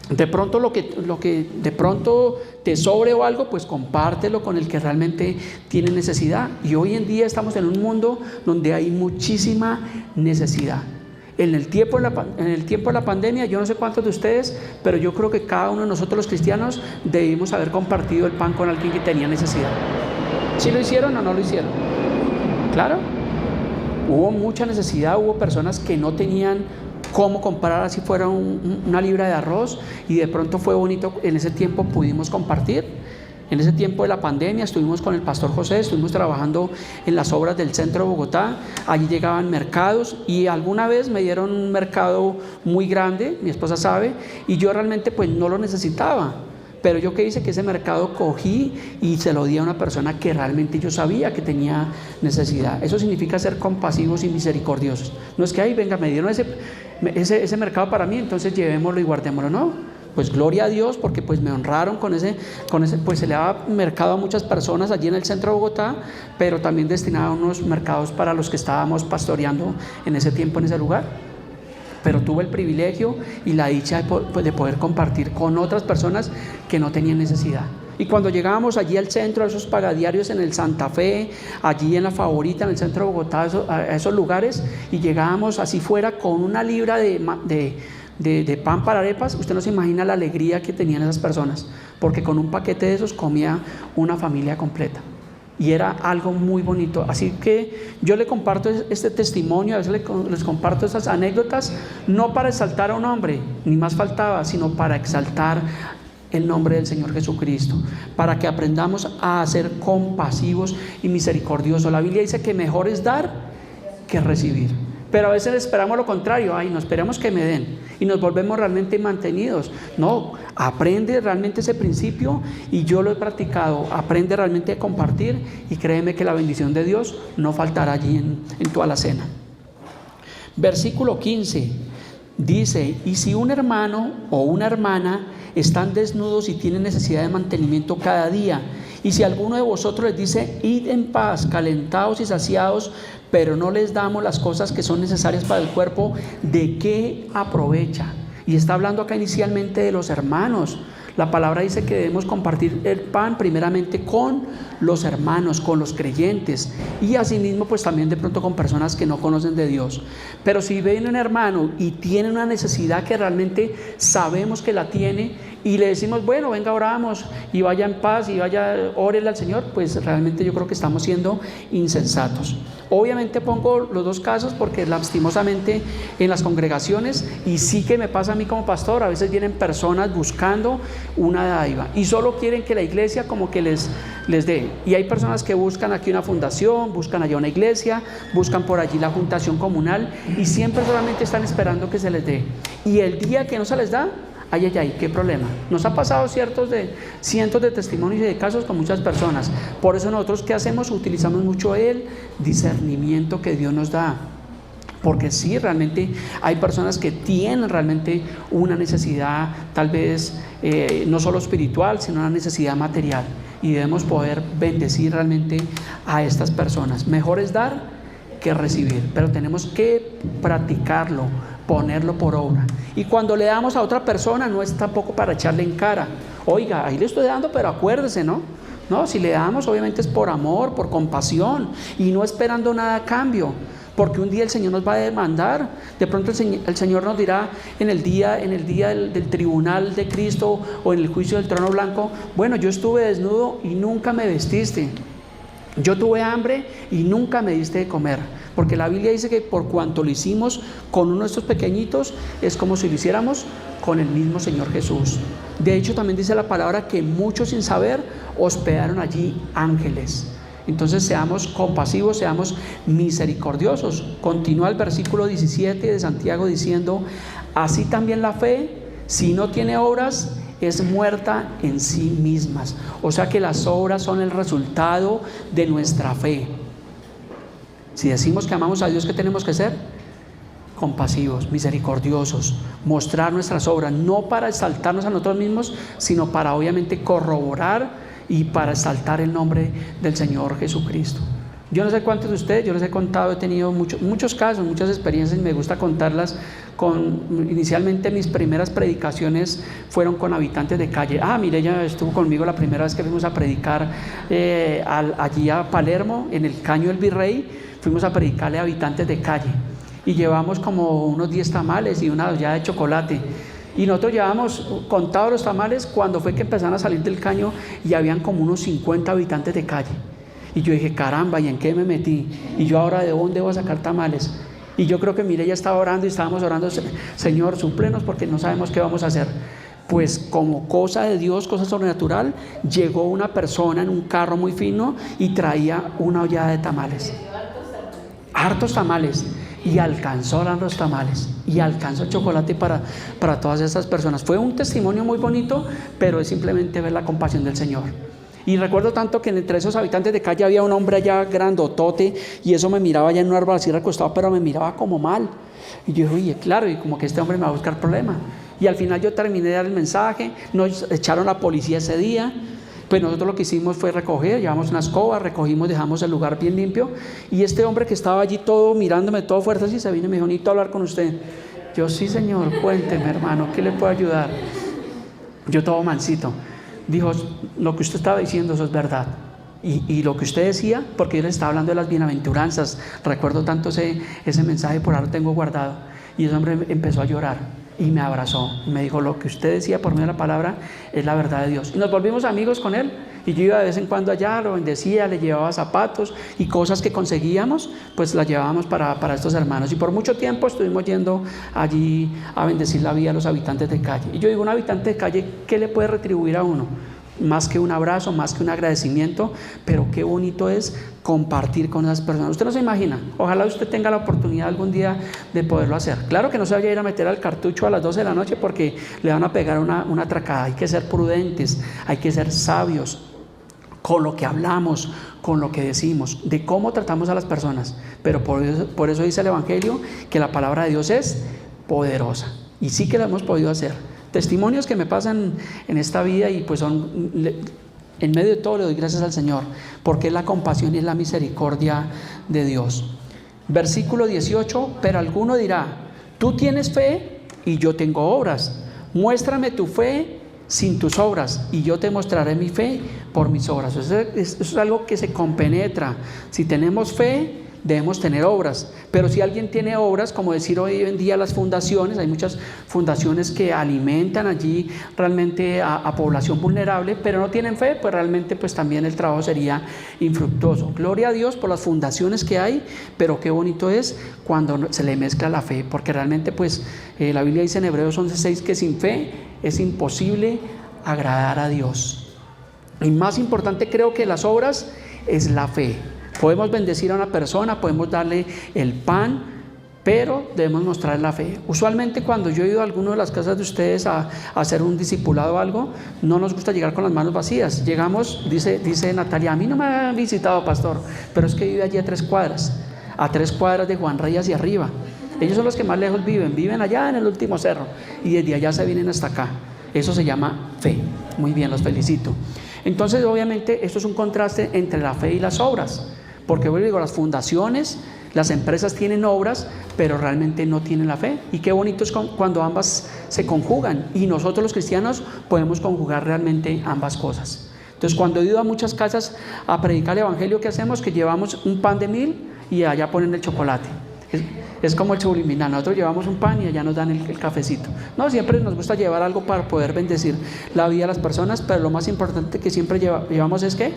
De pronto lo que de pronto te sobre o algo, pues compártelo con el que realmente tiene necesidad. Y hoy en día estamos en un mundo donde hay muchísima necesidad. En el tiempo de la pandemia, yo no sé cuántos de ustedes, pero yo creo que cada uno de nosotros los cristianos debimos haber compartido el pan con alguien que tenía necesidad. ¿Sí lo hicieron o no lo hicieron? Claro. Hubo mucha necesidad, hubo personas que no tenían cómo comprar así fuera una libra de arroz, y de pronto fue bonito, en ese tiempo pudimos compartir. En ese tiempo de la pandemia estuvimos con el pastor José, estuvimos trabajando en las obras del centro de Bogotá. Allí llegaban mercados y alguna vez me dieron un mercado muy grande, mi esposa sabe, y yo realmente pues no lo necesitaba. Pero yo que hice que ese mercado cogí y se lo di a una persona que realmente yo sabía que tenía necesidad. Eso significa ser compasivos y misericordiosos. No es que, ay, venga, me dieron ese mercado para mí, entonces llevémoslo y guardémoslo. No, pues gloria a Dios, porque pues me honraron con ese, pues se le daba mercado a muchas personas allí en el centro de Bogotá, pero también destinaba unos mercados para los que estábamos pastoreando en ese tiempo en ese lugar. Pero tuve el privilegio y la dicha de poder compartir con otras personas que no tenían necesidad. Y cuando llegábamos allí al centro, a esos pagadiarios en el Santa Fe, allí en la Favorita, en el centro de Bogotá, a esos lugares, y llegábamos así fuera con una libra de pan para arepas, usted no se imagina la alegría que tenían esas personas, porque con un paquete de esos comía una familia completa. Y era algo muy bonito. Así que yo le comparto este testimonio, a veces les comparto estas anécdotas, no para exaltar a un hombre, ni más faltaba, sino para exaltar el nombre del Señor Jesucristo, para que aprendamos a ser compasivos y misericordiosos. La Biblia dice que mejor es dar que recibir. Pero a veces esperamos lo contrario, no esperamos que me den, y nos volvemos realmente mantenidos. No, aprende realmente ese principio, y yo lo he practicado. Aprende realmente a compartir, y créeme que la bendición de Dios no faltará allí en tu alacena. Versículo 15 dice: y si un hermano o una hermana están desnudos y tienen necesidad de mantenimiento cada día, y si alguno de vosotros les dice: id en paz, calentados y saciados, pero no les damos las cosas que son necesarias para el cuerpo, ¿de qué aprovecha? Y está hablando acá inicialmente de los hermanos. La palabra dice que debemos compartir el pan primeramente con los hermanos, con los creyentes, y asimismo pues también de pronto con personas que no conocen de Dios. Pero si ven un hermano y tiene una necesidad que realmente sabemos que la tiene, y le decimos: bueno, venga, oramos y vaya en paz y vaya, órele al Señor, pues realmente yo creo que estamos siendo insensatos. Obviamente pongo los dos casos porque lastimosamente en las congregaciones, y sí que me pasa a mí como pastor, a veces vienen personas buscando una dádiva y solo quieren que la iglesia como que les dé. Y hay personas que buscan aquí una fundación, buscan allá una iglesia, buscan por allí la juntación comunal, y siempre solamente están esperando que se les dé. Y el día que no se les da, ay, qué problema. Nos ha pasado cientos de testimonios y de casos con muchas personas. Por eso nosotros, ¿qué hacemos? Utilizamos mucho el discernimiento que Dios nos da. Porque sí, realmente hay personas que tienen realmente una necesidad, tal vez no solo espiritual, sino una necesidad material. Y debemos poder bendecir realmente a estas personas. Mejor es dar que recibir, pero tenemos que practicarlo, ponerlo por obra. Y cuando le damos a otra persona, no es tampoco para echarle en cara: oiga, ahí le estoy dando, pero acuérdese, ¿no? No, si le damos obviamente es por amor, por compasión, y no esperando nada a cambio, porque un día el Señor nos va a demandar. De pronto el Señor nos dirá en el día del tribunal de Cristo, o en el juicio del trono blanco: bueno, yo estuve desnudo y nunca me vestiste, yo tuve hambre y nunca me diste de comer. Porque la Biblia dice que por cuanto lo hicimos con uno de estos pequeñitos, es como si lo hiciéramos con el mismo Señor Jesús. De hecho, también dice la palabra que muchos sin saber hospedaron allí ángeles. Entonces seamos compasivos, seamos misericordiosos. Continúa el versículo 17 de Santiago diciendo: así también la fe, si no tiene obras, es muerta en sí mismas. O sea que las obras son el resultado de nuestra fe. Si decimos que amamos a Dios, ¿qué tenemos que ser? Compasivos, misericordiosos, mostrar nuestras obras, no para exaltarnos a nosotros mismos, sino para obviamente corroborar y para exaltar el nombre del Señor Jesucristo. Yo no sé cuántos de ustedes, yo les he contado, he tenido muchos casos, muchas experiencias, y me gusta contarlas. Inicialmente mis primeras predicaciones fueron con habitantes de calle. Mireya estuvo conmigo la primera vez que fuimos a predicar allí a Palermo, en el Caño del Virrey. Fuimos a predicarle a habitantes de calle, y llevamos como unos 10 tamales y una olla de chocolate. Y nosotros llevábamos contados los tamales cuando fue que empezaron a salir del caño, y habían como unos 50 habitantes de calle. Y yo dije: caramba, ¿y en qué me metí? Y yo ahora, ¿de dónde voy a sacar tamales? Y yo creo que Mireya estaba orando, y estábamos orando: Señor, súplenos, porque no sabemos qué vamos a hacer. pues como cosa de Dios, cosa sobrenatural, llegó una persona en un carro muy fino y traía una ollada de tamales. Hartos tamales. Y alcanzó los tamales. Y alcanzó el chocolate para todas estas personas. Fue un testimonio muy bonito, pero es simplemente ver la compasión del Señor. Y recuerdo tanto que entre esos habitantes de calle había un hombre allá grandotote, y eso me miraba allá en un árbol así recostado, pero me miraba como mal. Y yo dije, oye, claro, y como que este hombre me va a buscar problema. Y al final yo terminé de dar el mensaje, nos echaron a la policía ese día. Pues nosotros lo que hicimos fue recoger, llevamos una escoba, recogimos, dejamos el lugar bien limpio. Y este hombre que estaba allí todo mirándome, todo fuerte, así se vino y me dijo, necesito hablar con usted. Yo, sí señor, cuénteme hermano, ¿qué le puedo ayudar? Yo todo mansito. Dijo, lo que usted estaba diciendo, eso es verdad. Y lo que usted decía, porque yo le estaba hablando de las bienaventuranzas, recuerdo tanto ese mensaje, por ahora lo tengo guardado. Y ese hombre empezó a llorar y me abrazó y me dijo, lo que usted decía por medio de la palabra es la verdad de Dios. Y nos volvimos amigos con él, y yo iba de vez en cuando allá, lo bendecía, le llevaba zapatos y cosas que conseguíamos, pues las llevábamos para estos hermanos. Y por mucho tiempo estuvimos yendo allí a bendecir la vida a los habitantes de calle. Y yo digo, un habitante de calle, ¿qué le puede retribuir a uno? Más que un abrazo, más que un agradecimiento, pero qué bonito es compartir con esas personas. Usted no se imagina, ojalá usted tenga la oportunidad algún día de poderlo hacer. Claro que no se vaya a ir a meter al cartucho a las 12 de la noche porque le van a pegar una atracada. Hay que ser prudentes, hay que ser sabios con lo que hablamos, con lo que decimos, de cómo tratamos a las personas. Pero por eso dice el Evangelio que la palabra de Dios es poderosa, y sí que la hemos podido hacer. Testimonios que me pasan en esta vida, y pues son, en medio de todo le doy gracias al Señor, porque es la compasión y es la misericordia de Dios. Versículo 18, pero alguno dirá, tú tienes fe y yo tengo obras, muéstrame tu fe sin tus obras y yo te mostraré mi fe por mis obras. Eso es algo que se compenetra. Si tenemos fe, debemos tener obras, pero si alguien tiene obras, como decir hoy en día las fundaciones, hay muchas fundaciones que alimentan allí realmente a población vulnerable, pero no tienen fe, pues realmente pues también el trabajo sería infructuoso. Gloria a Dios por las fundaciones que hay, pero qué bonito es cuando se le mezcla la fe, porque realmente pues la Biblia dice en Hebreos 11:6 que sin fe es imposible agradar a Dios. Y más importante creo que las obras es la fe. Podemos bendecir a una persona, podemos darle el pan, pero debemos mostrar la fe. Usualmente cuando yo he ido a alguna de las casas de ustedes a hacer un discipulado o algo, no nos gusta llegar con las manos vacías. Llegamos, dice Natalia, a mí no me han visitado, pastor, pero es que vive allí a 3 cuadras de Juan Rey hacia arriba. Ellos son los que más lejos viven allá en el último cerro, y desde allá se vienen hasta acá. Eso se llama fe. Muy bien, los felicito. Entonces obviamente esto es un contraste entre la fe y las obras. Porque bueno, digo, las fundaciones, las empresas tienen obras, pero realmente no tienen la fe. Y qué bonito es cuando ambas se conjugan. Y nosotros los cristianos podemos conjugar realmente ambas cosas. Entonces cuando he ido a muchas casas a predicar el evangelio, ¿qué hacemos? Que llevamos un pan de 1000 y allá ponen el chocolate. Es como el subliminal, nosotros llevamos un pan y allá nos dan el cafecito. No, siempre nos gusta llevar algo para poder bendecir la vida de las personas, pero lo más importante que siempre llevamos es ¿qué?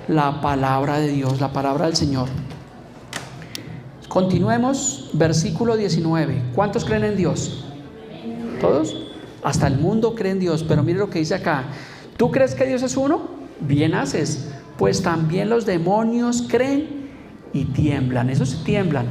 La palabra de Dios, la palabra del Señor. Continuemos, versículo 19. ¿Cuántos creen en Dios? ¿Todos? Hasta el mundo cree en Dios, pero mire lo que dice acá. ¿Tú crees que Dios es uno? Bien haces, pues también los demonios creen y tiemblan. Esos tiemblan.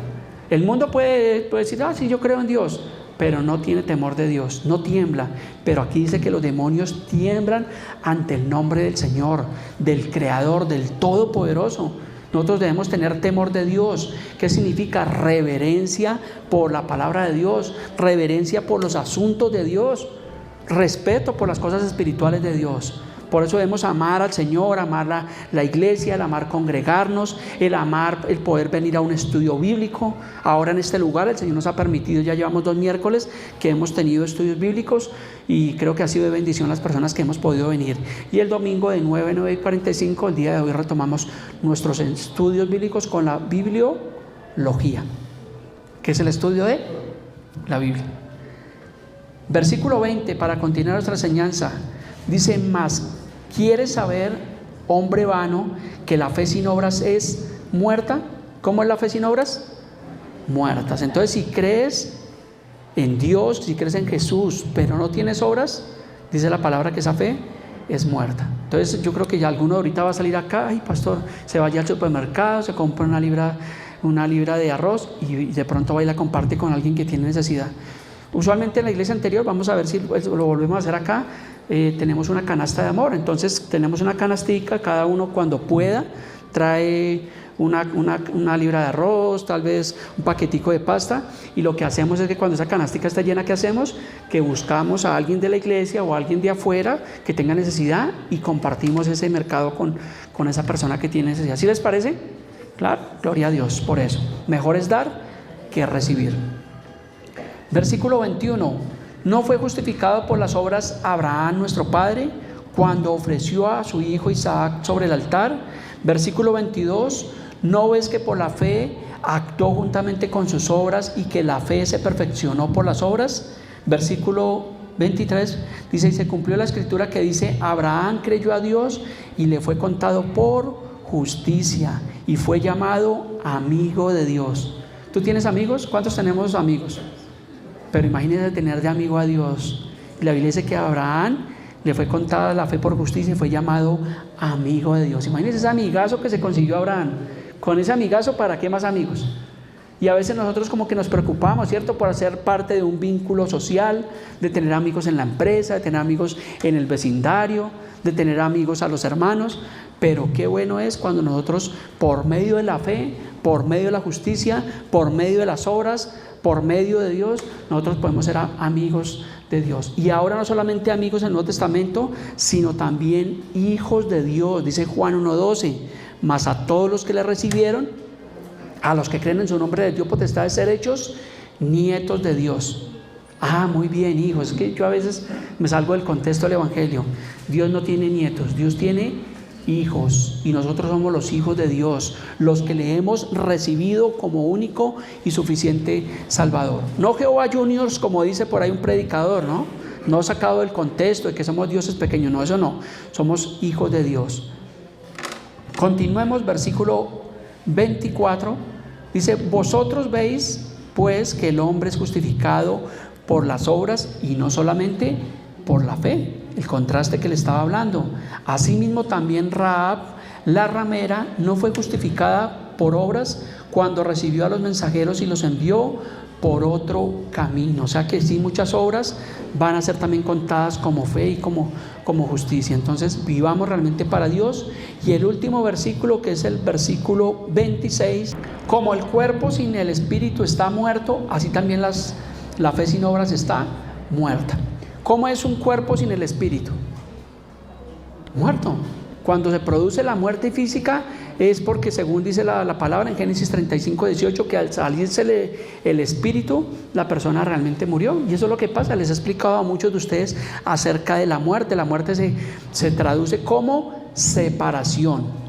El mundo puede decir, sí, yo creo en Dios, pero no tiene temor de Dios, no tiembla. Pero aquí dice que los demonios tiemblan ante el nombre del Señor, del Creador, del Todopoderoso. Nosotros debemos tener temor de Dios. ¿Qué significa? Reverencia por la palabra de Dios, reverencia por los asuntos de Dios, respeto por las cosas espirituales de Dios. Por eso debemos amar al Señor, amar la iglesia, el amar congregarnos, el amar el poder venir a un estudio bíblico. Ahora en este lugar el Señor nos ha permitido, ya llevamos 2 miércoles que hemos tenido estudios bíblicos, y creo que ha sido de bendición las personas que hemos podido venir. Y el domingo de 9:45, el día de hoy, retomamos nuestros estudios bíblicos con la bibliología, que es el estudio de la Biblia. Versículo 20, para continuar nuestra enseñanza, dice: mas ¿quieres saber, hombre vano, que la fe sin obras es muerta? ¿Cómo es la fe sin obras? Muertas. Entonces, si crees en Dios, si crees en Jesús, pero no tienes obras, Dice la palabra que esa fe es muerta. Entonces yo creo que ya alguno ahorita va a salir acá, ay pastor, se vaya al supermercado, se compra una libra de arroz y de pronto va y la comparte con alguien que tiene necesidad. Usualmente en la iglesia anterior, vamos a ver si lo volvemos a hacer acá, tenemos una canasta de amor. Entonces tenemos una canastica, cada uno cuando pueda trae una libra de arroz, tal vez un paquetico de pasta, y lo que hacemos es que cuando esa canastica está llena, ¿qué hacemos? Que buscamos a alguien de la iglesia o a alguien de afuera que tenga necesidad y compartimos ese mercado con esa persona que tiene necesidad. ¿Sí les parece? Claro, gloria a Dios por eso. Mejor es dar que recibir. Versículo 21. ¿No fue justificado por las obras Abraham nuestro padre cuando ofreció a su hijo Isaac sobre el altar? Versículo 22. ¿No ves que por la fe actuó juntamente con sus obras y que la fe se perfeccionó por las obras? Versículo 23 dice: y se cumplió la escritura que dice: Abraham creyó a Dios y le fue contado por justicia y fue llamado amigo de Dios. ¿Tú tienes amigos? ¿Cuántos tenemos amigos? Pero imagínense tener de amigo a Dios. La Biblia dice que a Abraham le fue contada la fe por justicia y fue llamado amigo de Dios. Imagínense ese amigazo que se consiguió Abraham. Con ese amigazo, ¿para qué más amigos? Y a veces nosotros como que nos preocupamos, ¿cierto?, por hacer parte de un vínculo social, de tener amigos en la empresa, de tener amigos en el vecindario, de tener amigos a los hermanos. Pero qué bueno es cuando nosotros, por medio de la fe, por medio de la justicia, por medio de las obras, por medio de Dios, nosotros podemos ser amigos de Dios. Y ahora no solamente amigos en el Nuevo Testamento, sino también hijos de Dios. Dice Juan 1:12: mas a todos los que le recibieron, a los que creen en su nombre, les dio potestad de ser hechos nietos de Dios. Ah, muy bien, hijos. Es que yo a veces me salgo del contexto del Evangelio. Dios no tiene nietos, Dios tiene hijos, y nosotros somos los hijos de Dios, los que le hemos recibido como único y suficiente Salvador. No Jehová Juniors, como dice por ahí un predicador, no sacado del contexto de que somos dioses pequeños, no, eso no, somos hijos de Dios. Continuemos, versículo 24, dice: vosotros veis pues que el hombre es justificado por las obras y no solamente por la fe. El contraste que le estaba hablando. Asimismo también Rahab, la ramera, no fue justificada por obras cuando recibió a los mensajeros y los envió por otro camino. O sea que sí, muchas obras van a ser también contadas como fe y como justicia. Entonces vivamos realmente para Dios. Y el último versículo, que es el versículo 26: como el cuerpo sin el espíritu está muerto, así también la fe sin obras está muerta. ¿Cómo es un cuerpo sin el espíritu? Muerto. Cuando se produce la muerte física es porque, según dice la palabra en Génesis 35:18, que al salirse el espíritu, la persona realmente murió. Y eso es lo que pasa. Les he explicado a muchos de ustedes acerca de la muerte. La muerte se traduce como separación.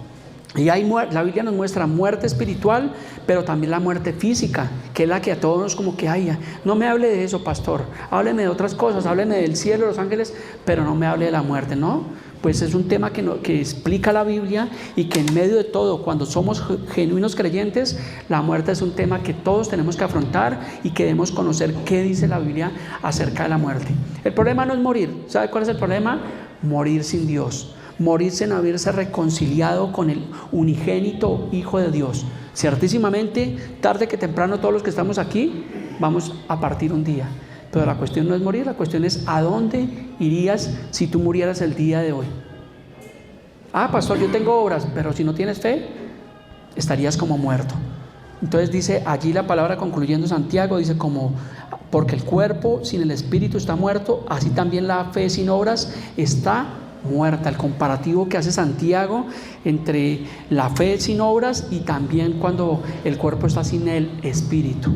Y la Biblia nos muestra muerte espiritual, pero también la muerte física, que es la que a todos nos como que, ay, no me hable de eso, pastor, hábleme de otras cosas, hábleme del cielo, de los ángeles, pero no me hable de la muerte, ¿no? Pues es un tema que explica la Biblia, y que en medio de todo, cuando somos genuinos creyentes, la muerte es un tema que todos tenemos que afrontar y que debemos conocer qué dice la Biblia acerca de la muerte. El problema no es morir. ¿Sabe cuál es el problema? Morir sin Dios. Morir sin haberse reconciliado con el unigénito Hijo de Dios. Ciertísimamente, tarde que temprano, todos los que estamos aquí vamos a partir un día. Pero la cuestión no es morir, la cuestión es ¿a dónde irías si tú murieras el día de hoy? Ah, pastor, yo tengo obras, pero si no tienes fe, estarías como muerto. Entonces dice allí la palabra, concluyendo Santiago, dice: como porque el cuerpo sin el espíritu está muerto, así también la fe sin obras está muerta. El comparativo que hace Santiago entre la fe sin obras y también cuando el cuerpo está sin el espíritu.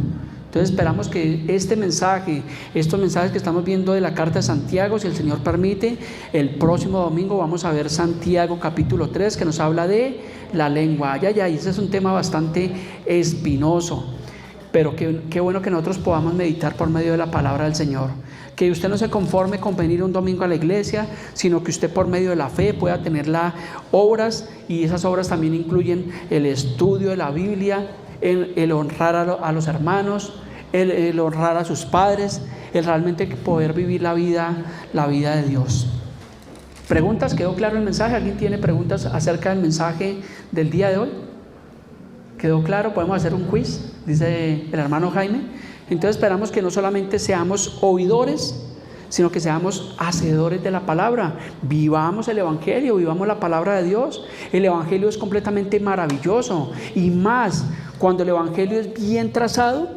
Entonces esperamos que estos mensajes que estamos viendo de la carta de Santiago, si el Señor permite, el próximo domingo vamos a ver Santiago capítulo 3, que nos habla de la lengua. Ese es un tema bastante espinoso, pero qué bueno que nosotros podamos meditar por medio de la palabra del Señor. Que usted no se conforme con venir un domingo a la iglesia, sino que usted, por medio de la fe, pueda tener las obras, y esas obras también incluyen el estudio de la Biblia, el honrar a los hermanos, el honrar a sus padres, el realmente poder vivir la vida de Dios. ¿Preguntas? ¿Quedó claro el mensaje? ¿Alguien tiene preguntas acerca del mensaje del día de hoy? ¿Quedó claro? ¿Podemos hacer un quiz? Dice el hermano Jaime. Entonces esperamos que no solamente seamos oidores, sino que seamos hacedores de la palabra. Vivamos el Evangelio, vivamos la palabra de Dios. El Evangelio es completamente maravilloso, y más cuando el Evangelio es bien trazado,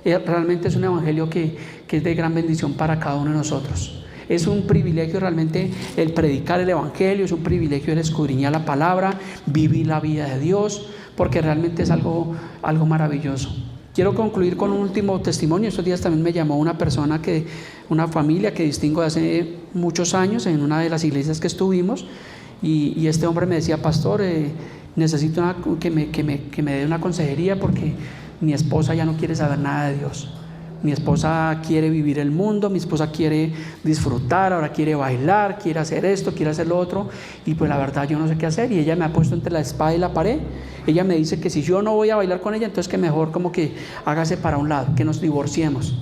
realmente es un Evangelio que es de gran bendición para cada uno de nosotros. Es un privilegio realmente el predicar el Evangelio, es un privilegio el escudriñar la palabra, vivir la vida de Dios, porque realmente es algo maravilloso. Quiero concluir con un último testimonio. Estos días también me llamó una familia que distingo de hace muchos años en una de las iglesias que estuvimos, y este hombre me decía: pastor, necesito que me dé una consejería, porque mi esposa ya no quiere saber nada de Dios. Mi esposa quiere vivir el mundo, mi esposa quiere disfrutar, ahora quiere bailar, quiere hacer esto, quiere hacer lo otro, y pues la verdad yo no sé qué hacer, y ella me ha puesto entre la espada y la pared. Ella me dice que si yo no voy a bailar con ella, entonces que mejor como que hágase para un lado, que nos divorciemos.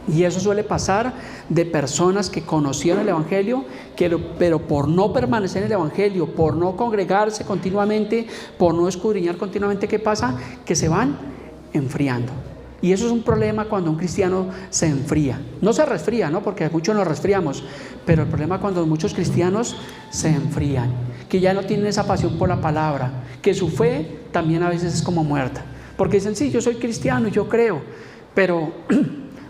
Y eso suele pasar de personas que conocieron el Evangelio, pero por no permanecer en el Evangelio, por no congregarse continuamente, por no escudriñar continuamente, ¿qué pasa? Que se van enfriando. Y eso es un problema cuando un cristiano se enfría. No se resfría, ¿no? Porque muchos nos resfriamos, pero el problema cuando muchos cristianos se enfrían, que ya no tienen esa pasión por la palabra, que su fe también a veces es como muerta, porque dicen: sí, yo soy cristiano y yo creo, pero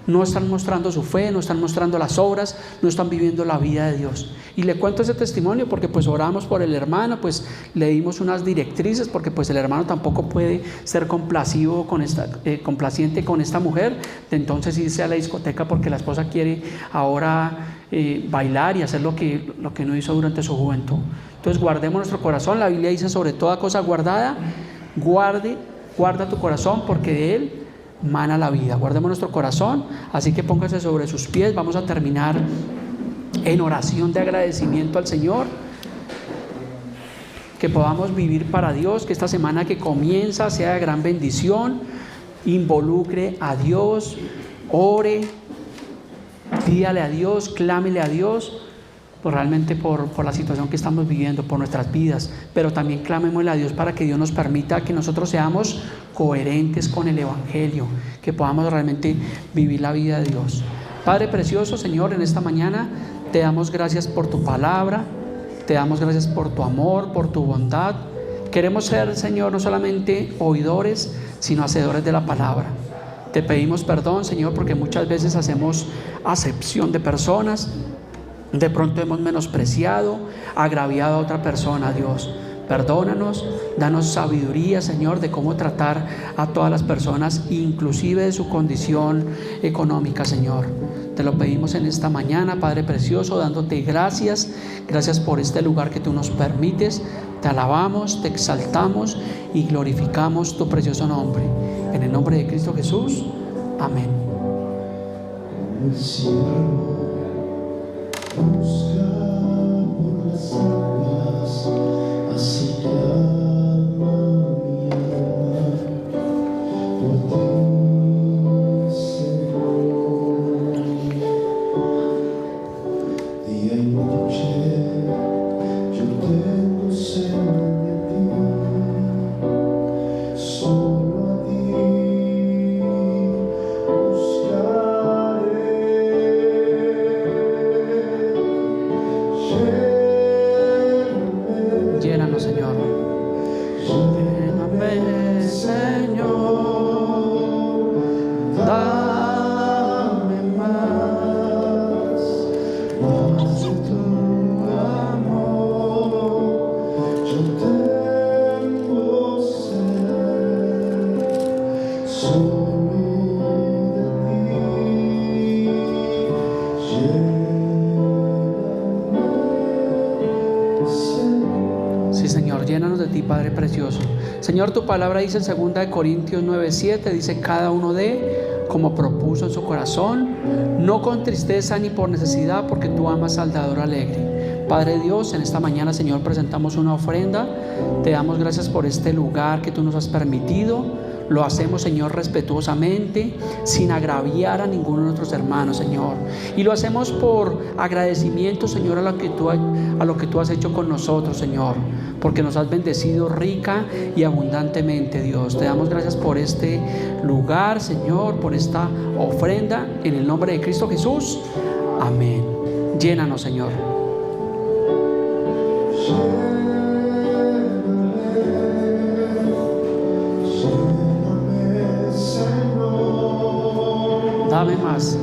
no están mostrando su fe, no están mostrando las obras, no están viviendo la vida de Dios. Y le cuento ese testimonio porque pues oramos por el hermano, pues le dimos unas directrices, porque pues el hermano tampoco puede ser complaciente con esta mujer, de entonces irse a la discoteca porque la esposa quiere ahora bailar y hacer lo que no hizo durante su juventud. Entonces guardemos nuestro corazón. La Biblia dice: sobre toda cosa guardada, guarda tu corazón, porque de él mana la vida. Guardemos nuestro corazón, así que póngase sobre sus pies. Vamos a terminar en oración de agradecimiento al Señor, que podamos vivir para Dios, que esta semana que comienza sea de gran bendición. Involucre a Dios, ore, pídale a Dios, clámele a Dios, realmente por la situación que estamos viviendo, por nuestras vidas, pero también clamémosle a Dios para que Dios nos permita que nosotros seamos coherentes con el Evangelio, que podamos realmente vivir la vida de Dios. Padre precioso, Señor, en esta mañana te damos gracias por tu palabra, te damos gracias por tu amor, por tu bondad. Queremos ser, Señor, no solamente oidores, sino hacedores de la palabra. Te pedimos perdón, Señor, porque muchas veces hacemos acepción de personas. De pronto hemos menospreciado, agraviado a otra persona, Dios. Perdónanos, danos sabiduría, Señor, de cómo tratar a todas las personas, inclusive de su condición económica, Señor. Te lo pedimos en esta mañana, Padre precioso, dándote gracias por este lugar que tú nos permites. Te alabamos, te exaltamos y glorificamos tu precioso nombre. En el nombre de Cristo Jesús, amén. Busca por las aguas, así clama mi alma por ti, Señor. Día y noche yo tengo sed de ti, solo a ti buscaré. Llénanos, Señor. Lléname, Señor. Dame más de tu amor. Yo tengo sed solo de ti. Sí, Señor, llénanos de ti, Padre precioso. Señor, tu palabra dice en 2 Corintios 9:7, dice: cada uno dé como propuso en su corazón, no con tristeza ni por necesidad, porque tú amas al dador alegre. Padre Dios, en esta mañana, Señor, presentamos una ofrenda. Te damos gracias por este lugar que tú nos has permitido. Lo hacemos, Señor, respetuosamente, sin agraviar a ninguno de nuestros hermanos, Señor. Y lo hacemos por agradecimiento, Señor, a lo que tú has hecho con nosotros, Señor, porque nos has bendecido rica y abundantemente, Dios. Te damos gracias por este lugar, Señor, por esta ofrenda, en el nombre de Cristo Jesús. Amén. Llénanos, Señor. Dame más.